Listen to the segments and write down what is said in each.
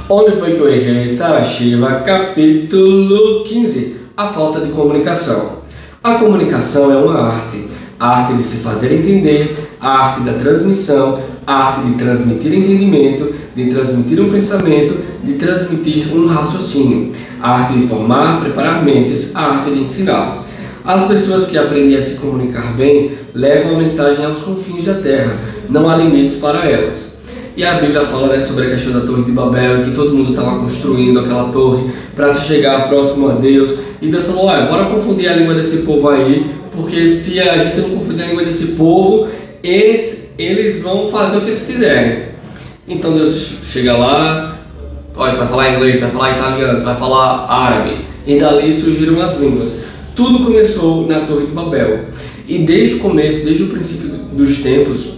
Onde foi que eu errei? Sarashiva, capítulo 15. A falta de comunicação. A comunicação é uma arte. A arte de se fazer entender, a arte da transmissão, a arte de transmitir entendimento, de transmitir um pensamento, de transmitir um raciocínio, a arte de formar, preparar mentes, a arte de ensinar. As pessoas que aprendem a se comunicar bem levam a mensagem aos confins da terra, não há limites para elas. E a Bíblia fala sobre a questão da Torre de Babel, que todo mundo estava construindo aquela torre para se chegar próximo a Deus. E Deus falou, bora confundir a língua desse povo aí, porque se a gente não confundir a língua desse povo, eles vão fazer o que eles quiserem. Então Deus chega lá, tu vai falar inglês, tu vai falar italiano, tu vai falar árabe. E dali surgiram as línguas. Tudo começou na Torre de Babel. E desde o começo, desde o princípio dos tempos,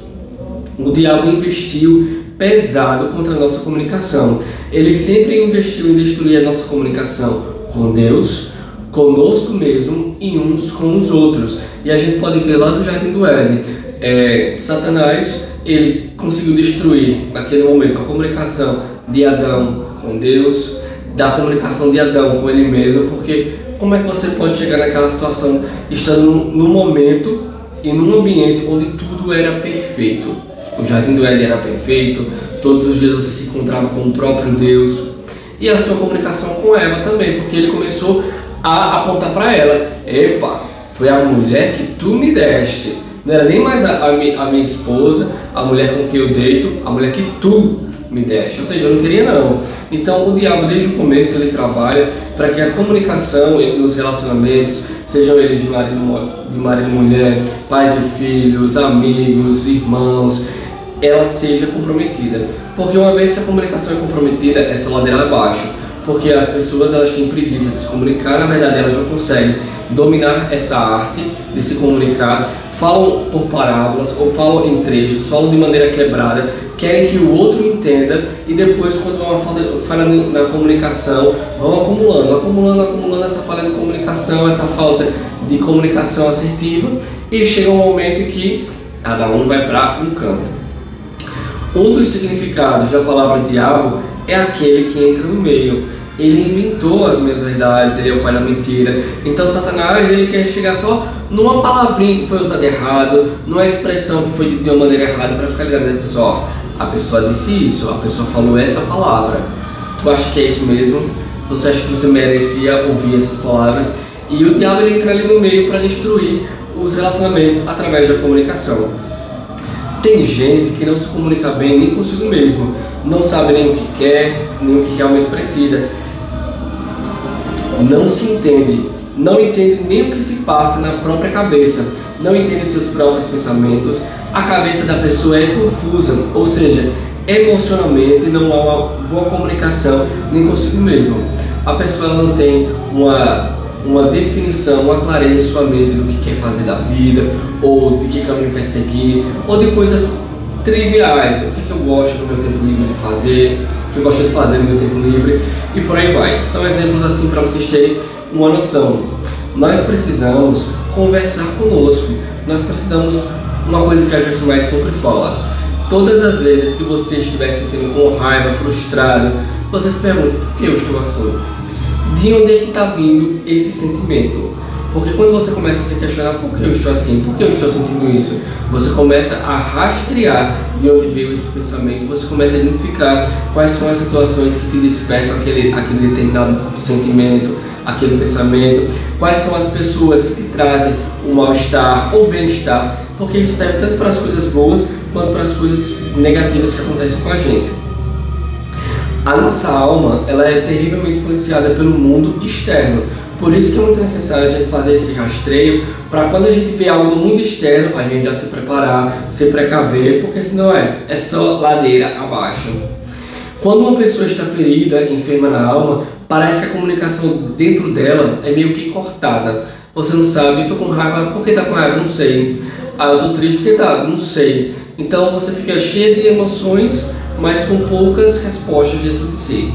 o diabo investiu pesado contra a nossa comunicação. Ele sempre investiu em destruir a nossa comunicação com Deus, conosco mesmo e uns com os outros. E a gente pode ver lá do Jardim do Éden, Satanás, ele conseguiu destruir naquele momento a comunicação de Adão com Deus, da comunicação de Adão com ele mesmo, porque como é que você pode chegar naquela situação estando num momento e num ambiente onde tudo era perfeito? O Jardim do Éden era perfeito, todos os dias você se encontrava com o próprio Deus. E a sua comunicação com Eva também, porque ele começou a apontar para ela: epa, foi a mulher que tu me deste. Não era nem mais a minha esposa, a mulher com quem eu deito, a mulher que tu me deste. Ou seja, eu não queria não. Então o diabo desde o começo ele trabalha para que a comunicação nos relacionamentos, sejam eles de marido e mulher, pais e filhos, amigos, irmãos, ela seja comprometida. Porque uma vez que a comunicação é comprometida, é só ladeira abaixo. Porque as pessoas elas têm preguiça de se comunicar, na verdade elas não conseguem dominar essa arte de se comunicar, falam por parábolas ou falam em trechos, falam de maneira quebrada, querem que o outro entenda e depois quando há uma falha na comunicação, vão acumulando essa falha de comunicação, essa falta de comunicação assertiva e chega um momento em que cada um vai para um canto. Um dos significados da palavra diabo é aquele que entra no meio. Ele inventou as meias verdades, ele é o pai da mentira. Então Satanás ele quer chegar só numa palavrinha que foi usada errado, numa expressão que foi de uma maneira errada para ficar ligado, né, pessoal? A pessoa disse isso, a pessoa falou essa palavra. Tu acha que é isso mesmo? Você acha que você merecia ouvir essas palavras? E o diabo ele entra ali no meio para destruir os relacionamentos através da comunicação. Tem gente que não se comunica bem nem consigo mesmo, não sabe nem o que quer, nem o que realmente precisa, não se entende, não entende nem o que se passa na própria cabeça, não entende seus próprios pensamentos, a cabeça da pessoa é confusa, ou seja, emocionalmente não há uma boa comunicação nem consigo mesmo. A pessoa ela não tem uma definição, uma clareza em sua mente do que quer fazer da vida, ou de que caminho quer seguir, ou de coisas triviais, o que eu gosto no meu tempo livre de fazer, o que eu gosto de fazer no meu tempo livre, e por aí vai. São exemplos assim para vocês terem uma noção. Nós precisamos conversar conosco, nós precisamos, uma coisa que a Joyce Meyer sempre fala, todas as vezes que você estiver se sentindo com raiva, frustrado, você se pergunta, por que eu estou assim? De onde é que está vindo esse sentimento? Porque quando você começa a se questionar por que eu estou assim, por que eu estou sentindo isso, você começa a rastrear de onde veio esse pensamento, você começa a identificar quais são as situações que te despertam aquele determinado sentimento, aquele pensamento, quais são as pessoas que te trazem o mal-estar ou bem-estar, porque isso serve tanto para as coisas boas quanto para as coisas negativas que acontecem com a gente. A nossa alma ela é terrivelmente influenciada pelo mundo externo. Por isso que é muito necessário a gente fazer esse rastreio para quando a gente vê algo no mundo externo, a gente já se preparar, se precaver, porque senão é só ladeira abaixo. Quando uma pessoa está ferida, enferma na alma, parece que a comunicação dentro dela é meio que cortada. Você não sabe, estou com raiva, por que está com raiva? Não sei. Eu estou triste, por que tá? Não sei. Então você fica cheio de emoções, mas com poucas respostas dentro de si.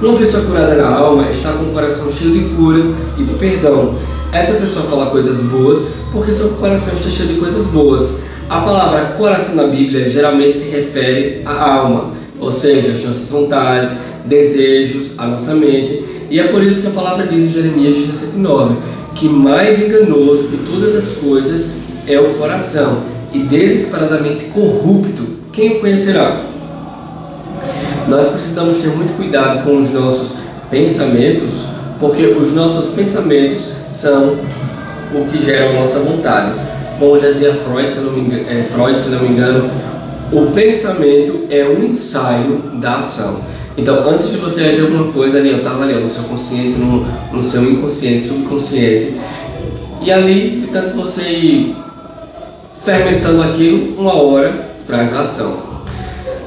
Uma pessoa curada na alma está com o coração cheio de cura e de perdão. Essa pessoa fala coisas boas porque seu coração está cheio de coisas boas. A palavra coração na Bíblia geralmente se refere à alma. ou seja, as nossas vontades, desejos, a nossa mente. E é por isso que a palavra diz em Jeremias 17:9, que mais enganoso que todas as coisas é o coração, e desesperadamente corrupto, quem o conhecerá? Nós precisamos ter muito cuidado com os nossos pensamentos, porque os nossos pensamentos são o que gera a nossa vontade. Como já dizia Freud, se não me engano, o pensamento é um ensaio da ação. Então, antes de você agir alguma coisa, ali, eu estava ali no seu consciente, no seu inconsciente, subconsciente, e ali, de tanto você ir fermentando aquilo, uma hora traz a ação.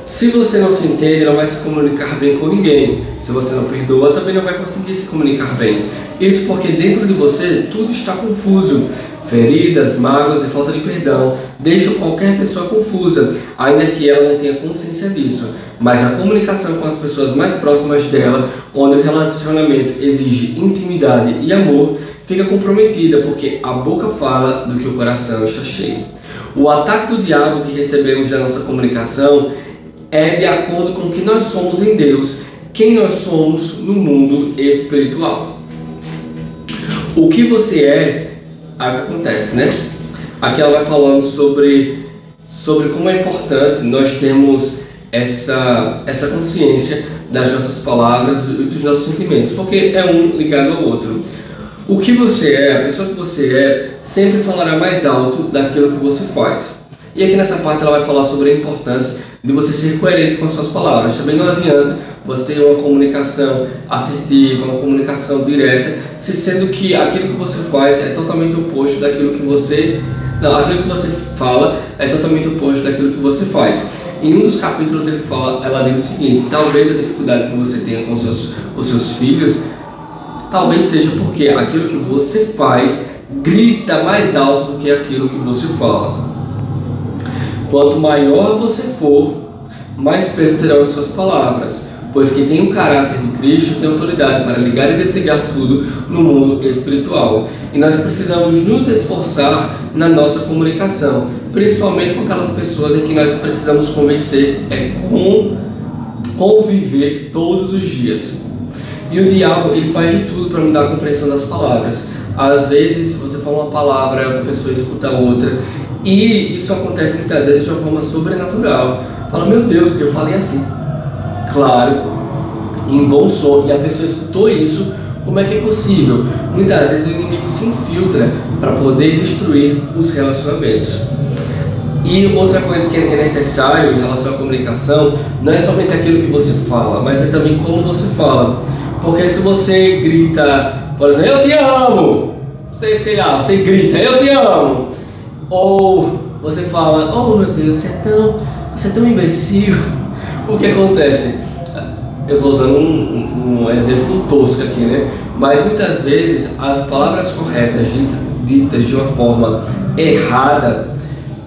Se você não se entende, não vai se comunicar bem com ninguém. Se você não perdoa, também não vai conseguir se comunicar bem. Isso porque dentro de você tudo está confuso. Feridas, mágoas e falta de perdão deixam qualquer pessoa confusa, ainda que ela não tenha consciência disso. Mas a comunicação com as pessoas mais próximas dela, onde o relacionamento exige intimidade e amor, fica comprometida, porque a boca fala do que o coração está cheio. O ataque do diabo que recebemos da nossa comunicação é de acordo com o que nós somos em Deus, quem nós somos no mundo espiritual. O que você é o que acontece, né? Aqui ela vai falando sobre como é importante nós termos essa consciência das nossas palavras e dos nossos sentimentos, porque é um ligado ao outro. O que você é, a pessoa que você é, sempre falará mais alto daquilo que você faz. E aqui nessa parte ela vai falar sobre a importância de você ser coerente com as suas palavras. Também não adianta você ter uma comunicação assertiva, uma comunicação direta, sendo que aquilo que você faz é totalmente oposto daquilo que você... Não, aquilo que você fala é totalmente oposto daquilo que você faz. Em um dos capítulos ela diz o seguinte: talvez a dificuldade que você tenha com os seus filhos, talvez seja porque aquilo que você faz grita mais alto do que aquilo que você fala. Quanto maior você for, mais peso terão as suas palavras, pois quem tem o caráter de Cristo tem autoridade para ligar e desligar tudo no mundo espiritual. E nós precisamos nos esforçar na nossa comunicação, principalmente com aquelas pessoas em que nós precisamos conviver todos os dias. E o diabo, ele faz de tudo para mudar a compreensão das palavras. Às vezes você fala uma palavra, a outra pessoa escuta outra, e isso acontece muitas vezes de uma forma sobrenatural. Fala, meu Deus, eu falei assim, claro, em bom som, e a pessoa escutou isso, como é que é possível? Muitas vezes o inimigo se infiltra para poder destruir os relacionamentos. E outra coisa que é necessário em relação à comunicação, não é somente aquilo que você fala, mas é também como você fala. Porque se você grita, por exemplo, eu te amo, sei lá, você grita, eu te amo, ou você fala, oh meu Deus, você é tão imbecil, o que acontece? Eu estou usando um exemplo tosco aqui, né? Mas muitas vezes as palavras corretas ditas de uma forma errada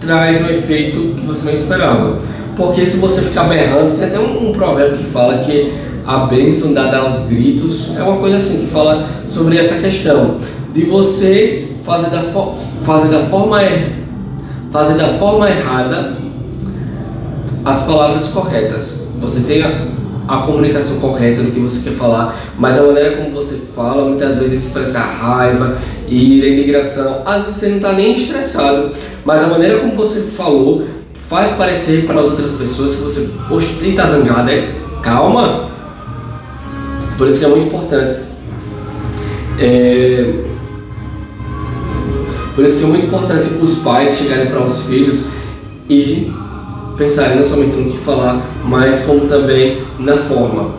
traz um efeito que você não esperava. Porque se você ficar berrando, tem até um provérbio que fala que a bênção dada aos gritos é uma coisa assim, que fala sobre essa questão de você fazer da forma errada as palavras corretas. Você tem a comunicação correta do que você quer falar, mas a maneira como você fala muitas vezes expressa raiva, ira, indignação. Às vezes você não está nem estressado, mas a maneira como você falou faz parecer para as outras pessoas que você, poxa, está zangado, calma. Por isso que é muito importante. Por isso que é muito importante os pais chegarem para os filhos e pensarem não somente no que falar, mas como também na forma.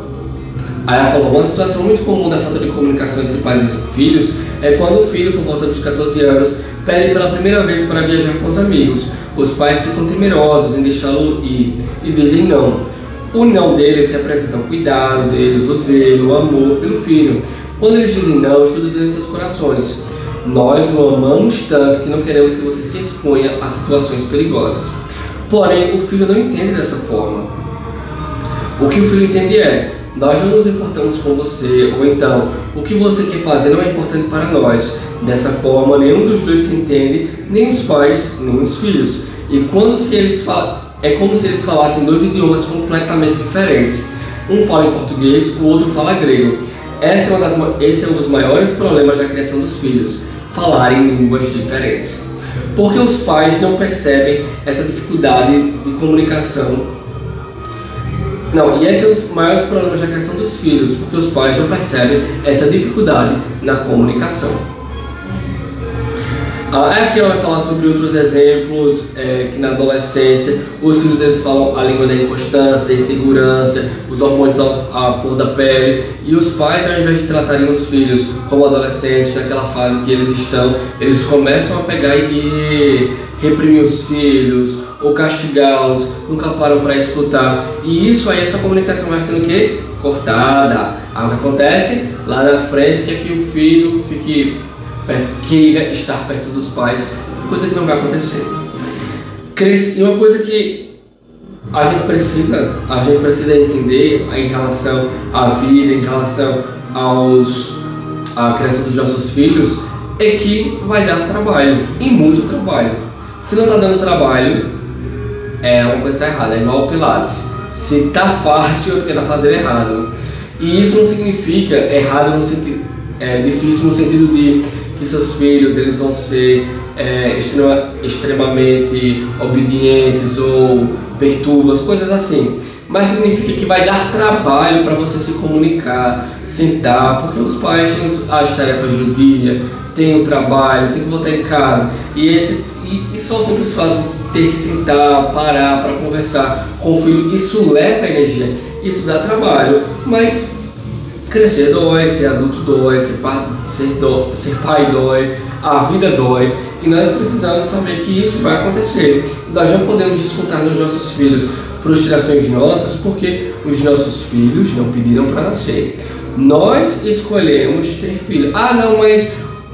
Aí ela falou, uma situação muito comum da falta de comunicação entre pais e filhos é quando o filho, por volta dos 14 anos, pede pela primeira vez para viajar com os amigos. Os pais ficam temerosos em deixá-lo ir e dizem não. O não deles representa o cuidado deles, o zelo, o amor pelo filho. Quando eles dizem não, tudo dizem em seus corações: nós o amamos tanto que não queremos que você se exponha a situações perigosas. Porém, o filho não entende dessa forma. O que o filho entende é: nós não nos importamos com você, ou então, o que você quer fazer não é importante para nós. Dessa forma, nenhum dos dois se entende, nem os pais, nem os filhos. E quando é como se eles falassem dois idiomas completamente diferentes. Um fala em português, o outro fala grego. Esse é um dos maiores problemas da criação dos filhos, falarem línguas diferentes. Porque os pais não percebem essa dificuldade de comunicação. E esse é um dos maiores problemas da criação dos filhos, porque os pais não percebem essa dificuldade na comunicação. Aqui ela vai falar sobre outros exemplos, que na adolescência os filhos eles falam a língua da inconstância, da insegurança, os hormônios à flor da pele, e os pais, ao invés de tratarem os filhos como adolescentes, naquela fase que eles estão, eles começam a pegar e reprimir os filhos ou castigá-los, nunca param para escutar, e isso aí, essa comunicação vai sendo o quê? Cortada. O que acontece lá na frente é que o filho fique queira estar perto dos pais, coisa que não vai acontecer. E uma coisa que a gente precisa entender em relação à vida, em relação à criação dos nossos filhos, é que vai dar trabalho, e muito trabalho. Se não está dando trabalho, uma coisa está errada, é igual ao Pilates. Se está fácil, é porque está fazendo errado. E isso não significa errado no sentido, difícil no sentido de que seus filhos eles vão ser extremamente obedientes ou perturbas, coisas assim. Mas significa que vai dar trabalho para você se comunicar, sentar, porque os pais têm as tarefas do dia, têm o trabalho, têm que voltar em casa. E só o simples fato de ter que sentar, parar para conversar com o filho, isso leva energia, isso dá trabalho, mas crescer dói, ser adulto dói, ser pai dói, a vida dói, e nós precisamos saber que isso vai acontecer. Nós não podemos descontar nos nossos filhos frustrações nossas, porque os nossos filhos não pediram para nascer. Nós escolhemos ter filho. Não, mas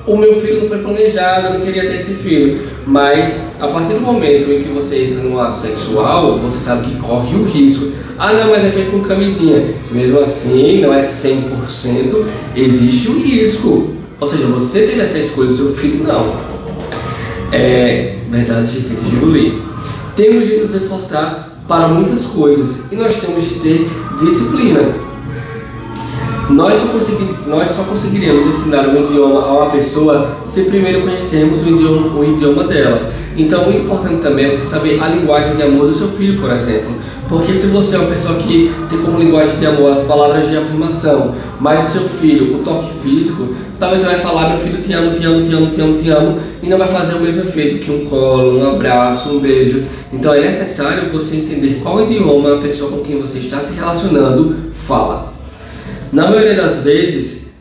o meu filho não foi planejado, eu não queria ter esse filho. Mas a partir do momento em que você entra no ato sexual, você sabe que corre o risco. Não, mas é feito com camisinha. Mesmo assim, não é 100%, existe o risco. Ou seja, você teve essa escolha, o seu filho não. Verdade difícil de engolir. Temos de nos esforçar para muitas coisas, e nós temos de ter disciplina. Nós só conseguiríamos ensinar um idioma a uma pessoa se primeiro conhecermos o idioma dela. Então, muito importante também é você saber a linguagem de amor do seu filho, por exemplo. Porque se você é uma pessoa que tem como linguagem de amor as palavras de afirmação, mas o seu filho, o toque físico, talvez você vai falar: meu filho, te amo, te amo, te amo, te amo, te amo, e não vai fazer o mesmo efeito que um colo, um abraço, um beijo. Então é necessário você entender qual idioma a pessoa com quem você está se relacionando fala. Na maioria das vezes,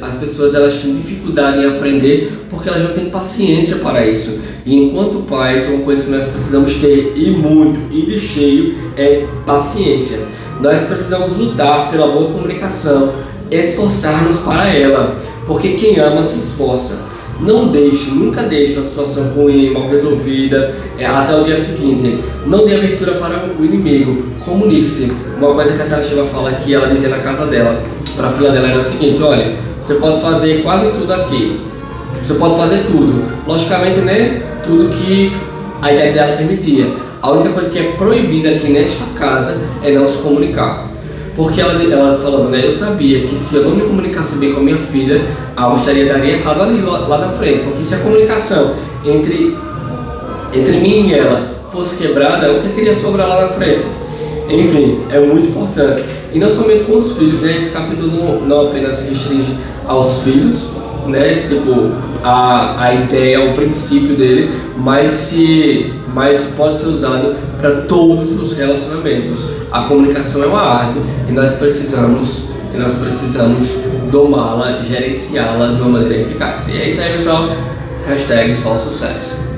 as pessoas elas têm dificuldade em aprender porque elas não têm paciência para isso. E enquanto pais, uma coisa que nós precisamos ter, e muito, e de cheio, é paciência. Nós precisamos lutar pela boa comunicação, esforçar-nos para ela, porque quem ama se esforça. Nunca deixe uma situação ruim, mal resolvida, até o dia seguinte. Não dê abertura para o inimigo, comunique-se. Uma coisa que a Sarah Shiva fala aqui, ela dizia na casa dela, para a filha dela, era o seguinte: olha, você pode fazer quase tudo aqui, você pode fazer tudo, logicamente, né, tudo que a ideia dela permitia. A única coisa que é proibida aqui nesta casa é não se comunicar. Porque ela falando, né, eu sabia que se eu não me comunicasse bem com a minha filha, algo daria errado ali, lá na frente. Porque se a comunicação entre mim e ela fosse quebrada, o que queria sobrar lá na frente? Enfim, é muito importante. E não somente com os filhos, né? Esse capítulo não apenas se restringe aos filhos, né? Tipo, a ideia, o princípio dele, mas pode ser usado para todos os relacionamentos. A comunicação é uma arte e nós precisamos domá-la, gerenciá-la de uma maneira eficaz. E é isso aí, pessoal. #SoloSucesso.